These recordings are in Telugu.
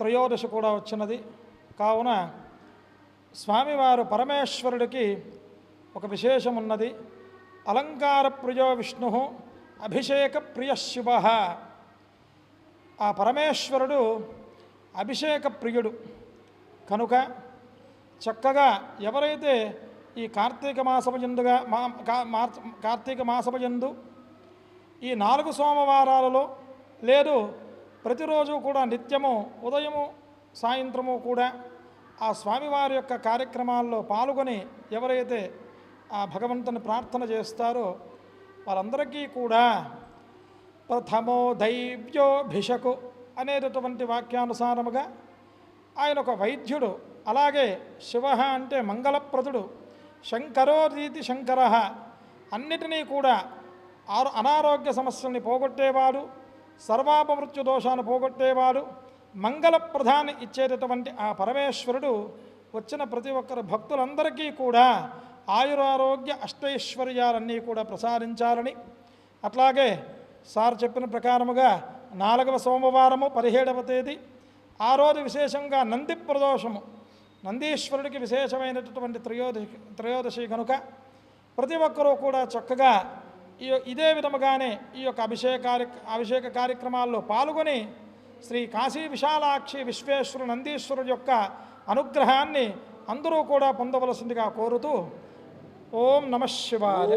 త్రయోదశి కూడా వచ్చినది. కావున స్వామివారు పరమేశ్వరుడికి ఒక విశేషం ఉన్నది. అలంకార ప్రియో విష్ణు అభిషేక ప్రియ శివ. ఆ పరమేశ్వరుడు అభిషేక ప్రియుడు కనుక చక్కగా ఎవరైతే ఈ కార్తీక మాసముయందు ఈ 4 సోమవారాలలో లేదు ప్రతిరోజు కూడా నిత్యము ఉదయము సాయంత్రము కూడా ఆ స్వామివారి యొక్క కార్యక్రమాల్లో పాల్గొని ఎవరైతే ఆ భగవంతుని ప్రార్థన చేస్తారో వారందరికీ కూడా ప్రథమో దైవ్యోభిషకు అనేటటువంటి వాక్యానుసారముగా ఆయన ఒక వైద్యుడు. అలాగే శివ అంటే మంగళప్రదుడు. శంకరో రీతి శంకర అన్నిటినీ కూడా అనారోగ్య సమస్యల్ని పోగొట్టేవాడు, సర్వాపమృత్యు దోషాన్ని పోగొట్టేవాడు, మంగళప్రదాన్ని ఇచ్చేటటువంటి ఆ పరమేశ్వరుడు వచ్చిన ప్రతి ఒక్కరు భక్తులందరికీ కూడా ఆయురారోగ్య అష్టైశ్వర్యాలన్నీ కూడా ప్రసాదించాలని, అట్లాగే సార్ చెప్పిన ప్రకారముగా 4వ సోమవారము 17వ తేదీ ఆ రోజు విశేషంగా నంది ప్రదోషము, నందీశ్వరుడికి విశేషమైనటువంటి త్రయోదశి కనుక ప్రతి ఒక్కరూ కూడా చక్కగా ఇదే విధముగానే ఈ యొక్క అభిషేక కార్యక్రమాల్లో పాల్గొని శ్రీ కాశీ విశాలాక్షి విశ్వేశ్వరు నందీశ్వరుడు యొక్క అనుగ్రహాన్ని అందరూ కూడా పొందవలసిందిగా కోరుతూ ఓం నమః శివాయ.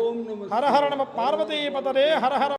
హర హర నమ పార్వతీపతదే. హర హర